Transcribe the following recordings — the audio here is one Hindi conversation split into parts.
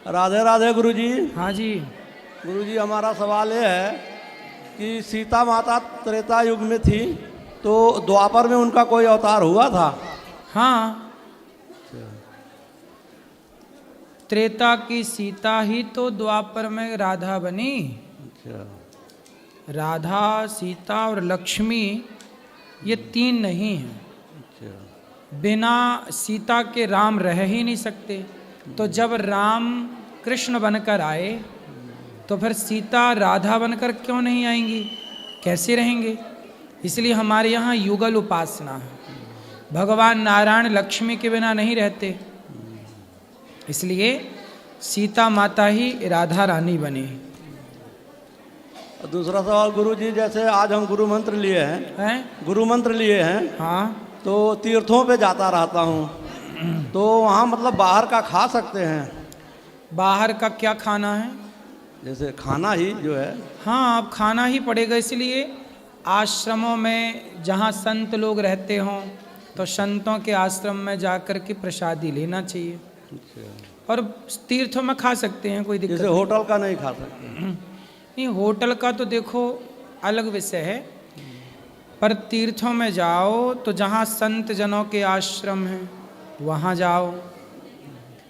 राधे राधे गुरुजी। हाँ जी। गुरुजी हमारा सवाल ये है कि सीता माता त्रेता युग में थी, तो द्वापर में उनका कोई अवतार हुआ था? हाँ, त्रेता की सीता ही तो द्वापर में राधा बनी। अच्छा। राधा, सीता और लक्ष्मी ये तीन नहीं हैं। अच्छा। बिना सीता के राम रह ही नहीं सकते। तो जब राम कृष्ण बनकर आए तो फिर सीता राधा बनकर क्यों नहीं आएंगी, कैसे रहेंगे? इसलिए हमारे यहाँ युगल उपासना है। भगवान नारायण लक्ष्मी के बिना नहीं रहते, इसलिए सीता माता ही राधा रानी बनी। दूसरा सवाल गुरुजी, जैसे आज हम गुरु मंत्र लिए हैं, गुरु मंत्र लिए हैं, हाँ, तो तीर्थों पे जाता रहता हूँ, तो वहाँ मतलब बाहर का खा सकते हैं? बाहर का क्या खाना है? जैसे खाना ही जो है। हाँ, अब खाना ही पड़ेगा। इसलिए आश्रमों में जहाँ संत लोग रहते हों तो संतों के आश्रम में जाकर के प्रसादी लेना चाहिए। अच्छा। और तीर्थों में खा सकते हैं, कोई दिक्कत जैसे होटल का नहीं खा सकते? नहीं, होटल का तो देखो अलग विषय है, पर तीर्थों में जाओ तो जहाँ संत जनों के आश्रम हैं वहाँ जाओ,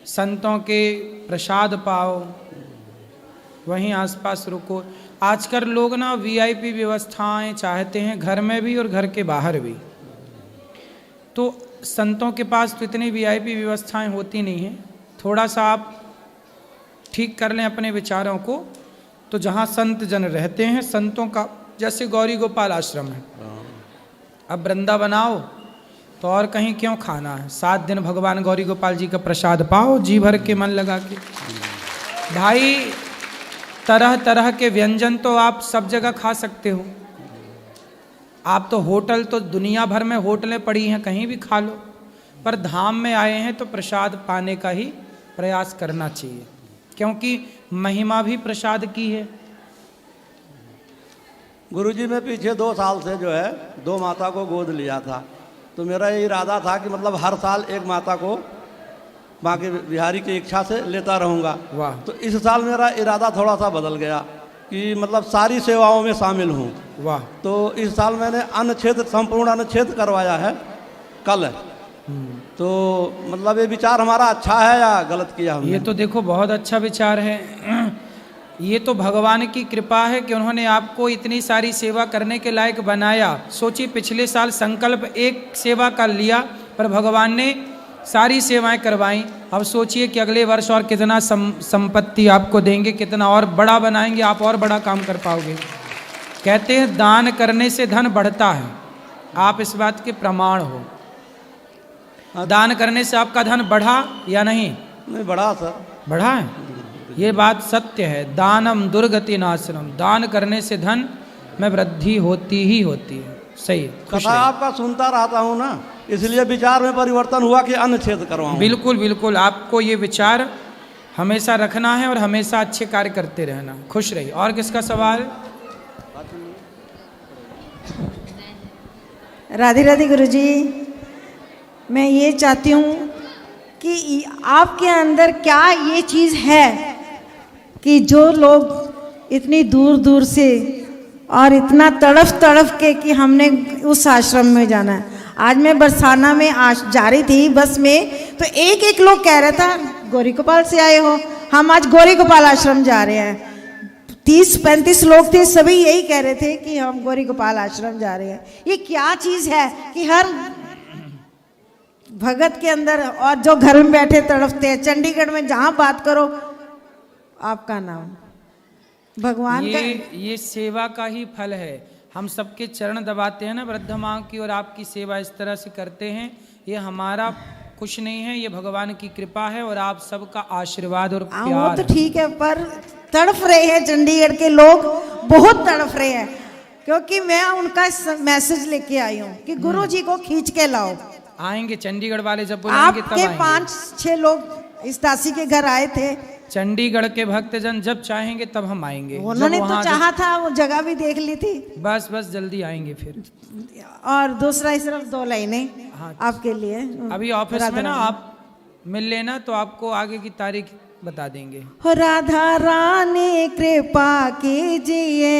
संतों के प्रसाद पाओ, वहीं आसपास रुको। आजकल लोग ना वीआईपी व्यवस्थाएं चाहते हैं, घर में भी और घर के बाहर भी। तो संतों के पास तो इतनी वीआईपी व्यवस्थाएं होती नहीं हैं। थोड़ा सा आप ठीक कर लें अपने विचारों को, तो जहाँ संत जन रहते हैं, संतों का, जैसे गौरी गोपाल आश्रम है, अब वृंदावन आओ तो और कहीं क्यों खाना है? 7 दिन भगवान गौरी गोपाल जी का प्रसाद पाओ जी भर के मन लगा के। भाई, तरह तरह के व्यंजन तो आप सब जगह खा सकते हो। आप तो होटल, तो दुनिया भर में होटलें पड़ी हैं, कहीं भी खा लो, पर धाम में आए हैं तो प्रसाद पाने का ही प्रयास करना चाहिए, क्योंकि महिमा भी प्रसाद की है। गुरुजी, मैं पीछे 2 साल से जो है 2 माता को गोद लिया था, तो मेरा ये इरादा था कि मतलब हर साल एक माता को बांके बिहारी की इच्छा से लेता रहूँगा। वाह। तो इस साल मेरा इरादा थोड़ा सा बदल गया कि मतलब सारी सेवाओं में शामिल हूँ। वाह। तो इस साल मैंने अन्नछेद, संपूर्ण अन्नछेद करवाया है कल। तो मतलब ये विचार हमारा अच्छा है या गलत किया हमने? ये तो देखो बहुत अच्छा विचार है। ये तो भगवान की कृपा है कि उन्होंने आपको इतनी सारी सेवा करने के लायक बनाया। सोचिए, पिछले साल संकल्प एक सेवा का लिया, पर भगवान ने सारी सेवाएं करवाई। अब सोचिए कि अगले वर्ष और कितना संपत्ति आपको देंगे, कितना और बड़ा बनाएंगे, आप और बड़ा काम कर पाओगे। कहते हैं दान करने से धन बढ़ता है, आप इस बात के प्रमाण हो। दान करने से आपका धन बढ़ा या नहीं? नहीं बढ़ा सर। बढ़ा है, ये बात सत्य है। दानम दुर्गति नाशनम, दान करने से धन में वृद्धि होती ही होती है। सही। कथा आपका सुनता रहता हूँ ना, इसलिए विचार में परिवर्तन हुआ कि अन्नछेद करवाऊं। बिल्कुल बिल्कुल, आपको ये विचार हमेशा रखना है और हमेशा अच्छे कार्य करते रहना। खुश रहिए। और किसका सवाल? राधे राधे गुरुजी, मैं ये चाहती हूँ कि आपके अंदर क्या ये चीज़ है कि जो लोग इतनी दूर दूर से और इतना तड़फ के कि हमने उस आश्रम में जाना है। आज मैं बरसाना में जा रही थी बस में, तो एक लोग कह रहा था गौरी गोपाल से आए हो, हम आज गौरी गोपाल आश्रम जा रहे हैं। 30-35 लोग थे, सभी यही कह रहे थे कि हम गौरी गोपाल आश्रम जा रहे हैं। ये क्या चीज़ है कि हर भगत के अंदर, और जो घर में बैठे तड़फते हैं, चंडीगढ़ में जहाँ बात करो आपका नाम भगवान का। ये सेवा का ही फल है। हम सबके चरण दबाते हैं ना वृद्ध माँ की, और आपकी सेवा इस तरह से करते हैं। ये हमारा कुछ नहीं है, ये भगवान की कृपा है और आप सबका आशीर्वाद और प्यार। वो तो ठीक है, पर तड़फ रहे हैं चंडीगढ़ के लोग, बहुत तड़फ रहे हैं, क्योंकि मैं उनका मैसेज लेके आई हूँ कि गुरु जी को खींच के लाओ। आएंगे चंडीगढ़ वाले, जब बोलेंगे तब आएंगे। 5-6 लोग इस दासी के घर आए थे। चंडीगढ़ के भक्तजन जब चाहेंगे तब हम आएंगे। उन्होंने तो चाहा था, वो जगह भी देख ली थी। बस जल्दी आएंगे फिर। और दूसरा सिर्फ 2 लाइनें आपके लिए। अभी ऑफिस में ना आप मिल लेना, तो आपको आगे की तारीख बता देंगे। हो राधा रानी कृपा कीजिए,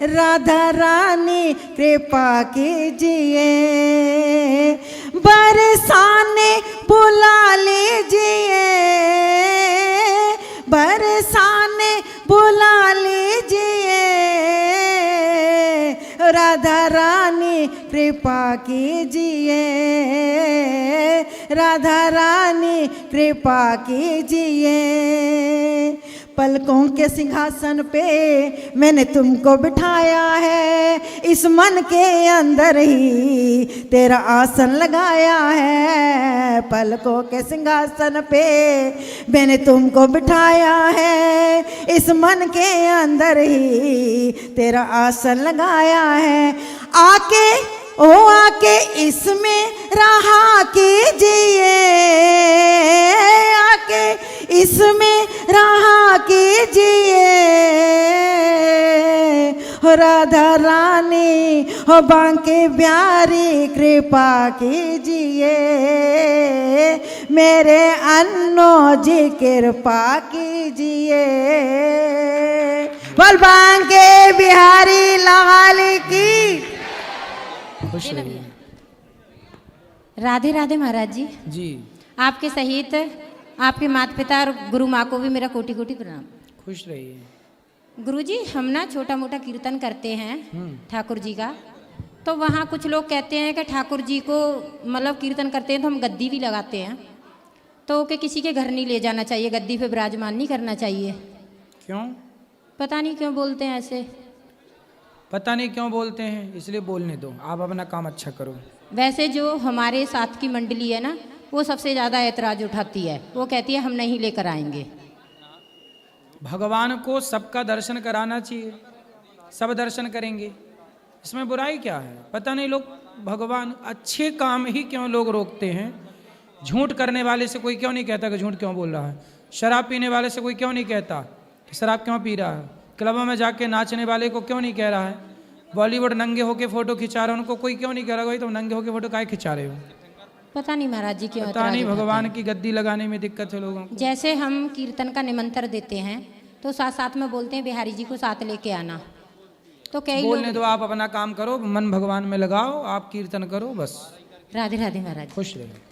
राधा रानी कृपा कीजिए, बरसाने बुला लीजिए, बरसाने बुला लीजिए, राधा रानी कृपा कीजिए, राधा रानी कृपा कीजिए। पलकों के सिंहासन पे मैंने तुमको बिठाया है, इस मन के अंदर ही तेरा आसन लगाया है। पलकों के सिंहासन पे मैंने तुमको बिठाया है, इस मन के अंदर ही तेरा आसन लगाया है। आके ओ आके इसमें रहा कीजिए, आके इसमें रहा कीजिए, हो राधा रानी हो बांके बिहारी कृपा कीजिए, मेरे अन्नो जी कृपा कीजिए। बोल बांके बिहारी लाल की। खुश रहिए। राधे राधे महाराज जी। जी आपके सहित आपके माता पिता और गुरु माँ को भी मेरा कोटि कोटि प्रणाम। खुश रहिए। गुरु जी, हम ना छोटा मोटा कीर्तन करते हैं ठाकुर जी का, तो वहाँ कुछ लोग कहते हैं कि ठाकुर जी को मतलब कीर्तन करते हैं तो हम गद्दी भी लगाते हैं, तो कि किसी के घर नहीं ले जाना चाहिए, गद्दी पे विराजमान नहीं करना चाहिए। क्यों? पता नहीं क्यों बोलते हैं ऐसे। पता नहीं क्यों बोलते हैं, इसलिए बोलने दो, आप अपना काम अच्छा करो। वैसे जो हमारे साथ की मंडली है ना, वो सबसे ज़्यादा ऐतराज उठाती है, वो कहती है हम नहीं लेकर आएंगे। भगवान को सबका दर्शन कराना चाहिए, सब दर्शन करेंगे, इसमें बुराई क्या है? पता नहीं लोग भगवान अच्छे काम ही क्यों लोग रोकते हैं। झूठ करने वाले से कोई क्यों नहीं कहता कि झूठ क्यों बोल रहा है? शराब पीने वाले से कोई क्यों नहीं कहता कि शराब क्यों पी रहा है? क्लबों में जाके नाचने वाले को क्यों नहीं कह रहा है? बॉलीवुड नंगे होके फोटो खिंचा रहे हैं, उनको कोई क्यों नहीं कह रहा भाई तुम नंगे होके फोटो काहे खिंचा रहे हो? पता नहीं महाराज जी क्यों पता ऐतराज नहीं, उठाते भगवान हैं। की गद्दी लगाने में दिक्कत है लोगों को। जैसे हम कीर्तन का निमंत्रण देते हैं तो साथ साथ में बोलते हैं बिहारी जी को साथ लेके आना, तो कई बोलने लोग। दो, आप अपना काम करो, मन भगवान में लगाओ, आप कीर्तन करो बस। राधे राधे महाराज। खुश रहो।